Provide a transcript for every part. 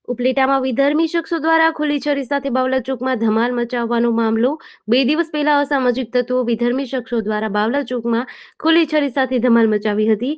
ઉપલેટામાં વિધર્મી શખ્સો દ્વારા ખુલ્લી છરી સાથે બાવલા ચોકમાં ધમાલ મચાવવાનો મામલો 2 દિવસ પહેલા અસામાજિક તત્વો વિધર્મી શખ્સો દ્વારા બાવલા ચોકમાં ખુલ્લી છરી સાથે ધમાલ મચાવી હતી.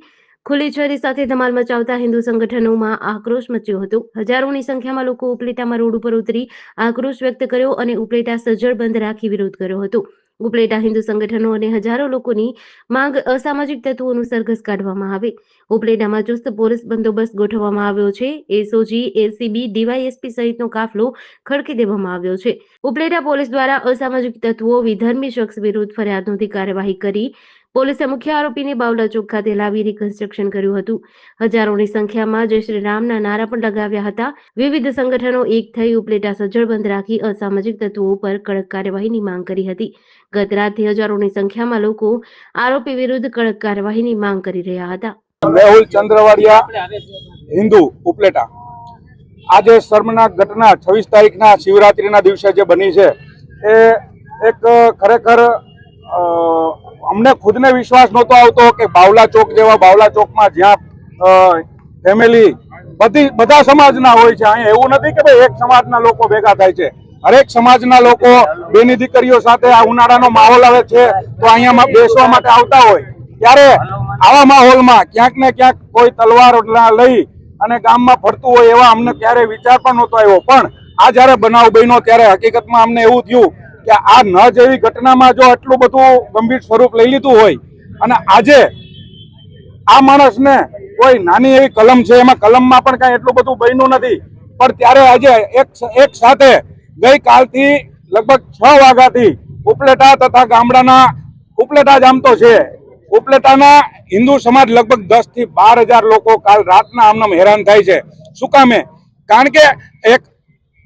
ખુલ્લી છરી સાથે ધમાલ મચાવતા હિન્દુ સંગઠનોમાં આક્રોશ મચ્યો હતો. હજારોની સંખ્યામાં લોકો ઉપલેટામાં રોડ ઉપર ઉતરી આક્રોશ વ્યક્ત કર્યો અને ઉપલેટા સજ્જડ બંધ રાખી વિરોધ કર્યો હતો. ઉપલેટા હિન્દુ સંગઠનો અને હજારો લોકોની માંગ અસામાજિક તત્વોનું સરઘસ કાઢવામાં આવે. ઉપલેટામાં ચુસ્ત પોલીસ બંદોબસ્ત ગોઠવવામાં આવ્યો છે. એસઓજી, એસીબી, ડીવાયએસપી સહિતનો કાફલો ખડકી દેવામાં આવ્યો છે. ઉપલેટા પોલીસ દ્વારા અસામાજિક તત્વો વિધર્મી શખ્સ વિરુદ્ધ ફરિયાદ નોંધી કાર્યવાહી કરી પોલીસે મુખ્ય આરોપીને બાવલા ચોક ખાતે લાવી રિકન્સ્ટ્રક્શન કર્યું હતું. હજારોની સંખ્યામાં જય શ્રી રામના નારા પણ લગાવ્યા હતા. વિવિધ સંગઠનો એક થઈ ઉપલેટા સજ્જડ બંધ રાખી અસામાજિક તત્વો પર કડક કાર્યવાહીની માંગ કરી હતી. ગત રાતથી હજારોની સંખ્યામાં લોકો આરોપી વિરુદ્ધ કડક કાર્યવાહીની માંગ કરી રહ્યા હતા. મેહુલ ચંદ્રવાડિયા, હિન્દુ, ઉપલેટા. આજે શર્મનાક ઘટના 26 તારીખના શિવરાત્રીના દિવસે જે બની છે એ એક ખરેખર અમને ખુદને વિશ્વાસ નહોતો આવતો કે બાવલા ચોક જેવા બાવલા ચોકમાં જ્યાં ફેમિલી બધા સમાજના હોય છે, અહીંયા એવું નથી કે ભાઈ એક સમાજના લોકો ભેગા થાય છે. હરેક સમાજના લોકો બેની દીકરીઓ સાથે આ ઉનાળાનો માહોલ આવે છે તો અહીંયા બેસવા માટે આવતા હોય. ત્યારે આવા માહોલમાં ક્યાંક ને ક્યાંક કોઈ તલવાર લઈ અને ગામમાં ફરતું હોય એવા અમને ક્યારેય વિચાર પણ નહોતો આવ્યો. પણ આ જયારે બનાવ બન્યો ત્યારે હકીકતમાં અમને એવું થયું કે આ ન જેવી ઘટનામાં જો આટલું બધું ગંભીર સ્વરૂપ લઈ લીધું હોય અને આજે આ માણસને કોઈ નાની એવી કલમ છે, એમાં કલમમાં પણ કાંઈ એટલું બધું બન્યું નથી. પણ ત્યારે આજે એક સાથે ગઈકાલથી લગભગ 6 વાગ્યાથી ઉપલેટા તથા ગામડાના ઉપલેટા જ આમ તો છે, ઉપલેટાના હિન્દુ સમાજ લગભગ 10 થી 12 હજાર લોકો કાલ રાતના આમનામ હેરાન થાય છે. શું કામે? કારણ કે એક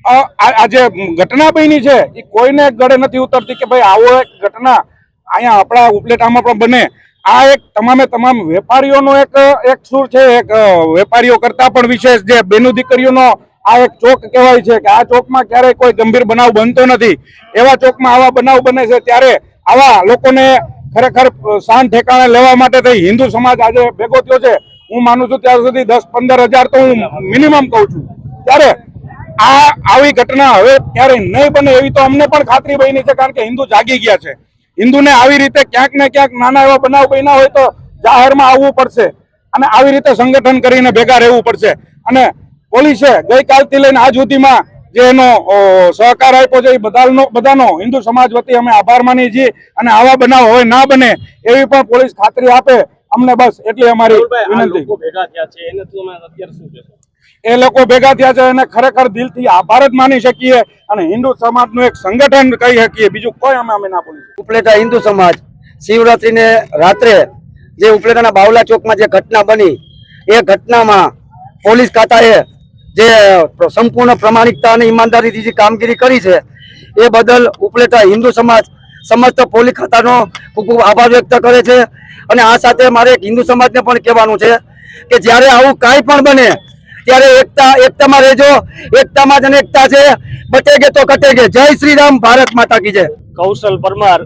આજે ઘટના બની છે એ કોઈને ગળે નથી ઉતરતી કે ભાઈ આવો એક ઘટના અહીંયા આપણા ઉપલેટામાં પણ બને. આ એક તમામે તમામ વેપારીઓનો એક સૂર છે, એક વેપારીઓ કરતા પણ વિશેષ જે બેનું દીકરીઓનો આ એક ચોક કહેવાય છે કે આ ચોકમાં ક્યારેય કોઈ ગંભીર બનાવ બનતો નથી. એવા ચોકમાં આવા બનાવ બને છે ત્યારે આવા લોકોને ખરેખર શાન ઠેકાણે લેવા માટે થઈ હિન્દુ સમાજ આજે ભેગો થયો છે. હું માનું છું ત્યાં સુધી 10-15 હજાર તો હું મિનિમમ કહું છું. ત્યારે આવી ઘટના હવે ક્યારેય નહીં બને એવી તો અમને પણ ખાતરી બની છે, કારણ કે હિન્દુ જાગી ગયા છે. હિન્દુને આવી રીતે ક્યાંક ને ક્યાંક નાના એવા બનાવ બન્યા હોય તો જાહેરમાં આવવું પડશે અને આવી રીતે સંગઠન કરીને ભેગા રહેવું પડશે. અને પોલીસે ગઈકાલથી લઈને આજ સુધીમાં જે એનો સહકાર આપ્યો છે એ બધાનો હિન્દુ સમાજ વતી અમે આભાર માનીએ છીએ. અને આવા બનાવ હવે ના બને એવી પણ પોલીસ ખાતરી આપે અમને, બસ એટલી અમારી વિનંતી. એ લોકો ભેગા થયા છે એને ખરેખર દિલથી આભાર જ માની શકીએ અને હિન્દુ સમાજનું એક સંગઠન કહી શકીએ, બીજું કોઈ અમે ના બોલીએ. ઉપલેટા હિન્દુ સમાજ શિવરાત્રીને રાત્રે જે ઉપલેટાના બાવલા ચોકમાં જે ઘટના બની એ ઘટનામાં પોલીસ ખાતાએ જે સંપૂર્ણ પ્રામાણિકતા અને ઈમાનદારીથી જે કામગીરી કરી છે એ બદલ ઉપલેટા હિન્દુ સમાજ સમસ્ત પોલીસ ખાતાનો ખૂબ ખૂબ આભાર વ્યક્ત કરે છે. અને આ સાથે મારે એક હિન્દુ સમાજને પણ કહેવાનું છે કે જ્યારે આવું કાંઈ પણ બને ત્યારે એકતામાં રહેજો. એકતામાં જ અનેકતા છે, બટેગે તો કટેગે. જય શ્રી રામ, ભારત માતા કી જય. કૌશલ પરમાર,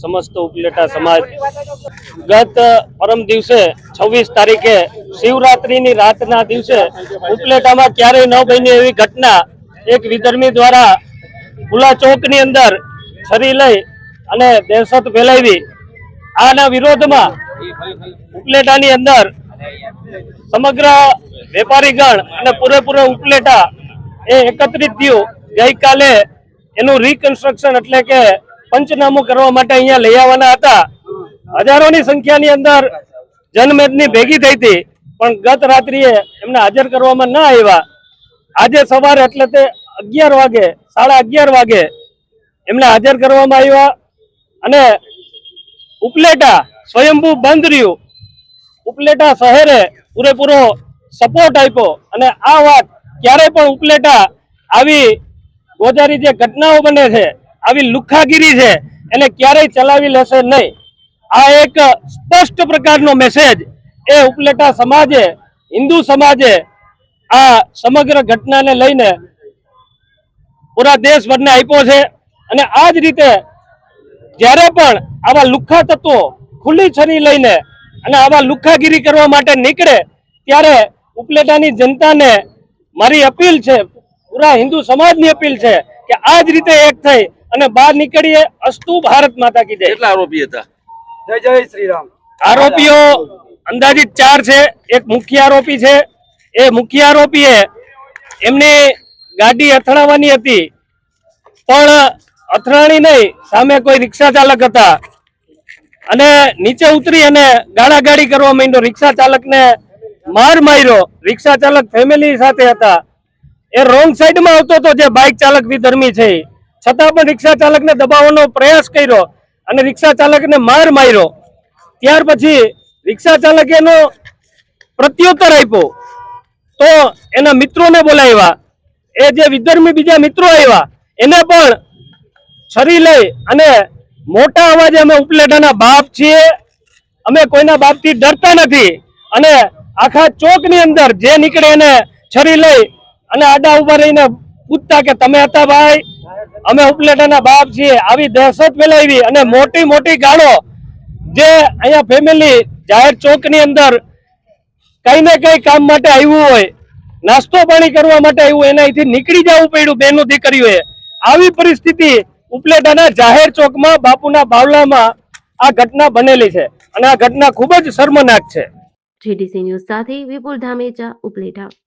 સમસ્ત ઉપલેટા સમાજ. ગત પરમ દિવસે 26 તારીખે શિવરાત્રીની રાતના દિવસે ઉપલેટામાં ક્યારેય ન બની એવી ઘટના એક વિધર્મી દ્વારા ખુલ્લા ચોકની અંદર છરી લઈ અને દહેશત ફેલાવી. આના વિરોધમાં ઉપલેટાની અંદર સમગ્ર વેપારીગણ અને પૂરેપૂરો ઉપલેટા એ એકત્રિત થયું. ગઈકાલે એનું રિકન્સ્ટ્રક્શન એટલે કે પંચનામું કરવા માટે અહીંયા લઈ આવવાના હતા. હજારોની સંખ્યાની અંદર જનમેદની ભેગી થઈ હતી, પણ ગત રાત્રિએ એમને હાજર કરવામાં ન આવ્યા. આજે સવારે એટલે તે 11 વાગે 11:30 વાગે એમને હાજર કરવામાં આવ્યા અને ઉપલેટા સ્વયંભૂ બંધ રહ્યું. ઉપલેટા શહેરે પૂરેપૂરો સપોર્ટ આપ્યો અને આ વાત ક્યારે પણ ઉપલેટા આવી ગોજારી જે ઘટનાઓ બને છે, આવી લુખ્ખાગીરી છે, એને ક્યારેય ચલાવી લેશે નહીં. આ એક સ્પષ્ટ પ્રકારનો મેસેજ એ ઉપલેટા સમાજે, હિન્દુ સમાજે આ સમગ્ર ઘટનાને લઈને પૂરા દેશભરને આપ્યો છે. અને આ જ રીતે જ્યારે પણ આવા લુખ્ખા તત્વો ખુલ્લી છરી લઈને અને આવા લુખ્ખાગીરી કરવા માટે નીકળે ત્યારે ઉપલેટાની જનતાને મારી અપીલ છે, પૂરા હિન્દુ સમાજની અપીલ છે કે આ જ રીતે એક થઈ અને બહાર નીકળીએ. અસ્તુ ભારત માતા કી જય. કેટલા આરોપી હતા? જય જય શ્રી રામ. આરોપીઓ અંદાજિત 4 છે. એક મુખ્ય આરોપી છે. એ મુખ્ય આરોપીએ એમની ગાડી અથડાવવાની હતી, પણ અથડાણી નહીં, સામે કોઈ રિક્ષા ચાલક હતા અને નીચે ઉતરી અને ગાળાગાળી કરવા માંડ્યો. રિક્ષા ચાલકને માર માર્યો. રિક્ષા ચાલક ફેમિલી સાથે હતા. એ રોંગ સાઈડમાં આવતો હતો, જે બાઇક ચાલક વિધર્મી છે, છતાં પણ રિક્ષા ચાલકને દબાવવાનો પ્રયાસ કર્યો અને રિક્ષા ચાલકને માર માર્યો. ત્યાર પછી રિક્ષા ચાલકે એનો પ્રત્યુત્તર આપ્યો તો એના મિત્રોને બોલાવ્યા. એ જે વિધર્મી બીજા મિત્રો આવ્યા એને પણ છરી લઈ અને મોટા અવાજે અમે ઉપલેટાના બાપ છીએ, અમે કોઈના બાપથી ડરતા નથી, અને આખા ચોકની અંદર જે નીકળે એને છરી લઈ અને આડા ઉભા રહીને પૂછતા કે તમે હતા ભાઈ, અમે ઉપલેટાના બાપ છીએ. આવી દહેશત ફેલાવી અને મોટી મોટી ગાળો, જે અહીંયા ફેમિલી જાહેર ચોકની અંદર કઈ ને કઈ કામ માટે આવ્યું હોય, નાસ્તો પાણી કરવા માટે આવ્યું, એના અહીંથી નીકળી જવું પડ્યું બહેનો દીકરીઓએ. આવી પરિસ્થિતિ ઉપલેટાના જાહેર ચોકમાં બાપુના બાવલામાં આ ઘટના બનેલી છે અને આ ઘટના ખૂબ જ શર્મનાક છે. GDC ન્યૂઝ સાથે વિપુલ ધામેચા, ઉપલેટા.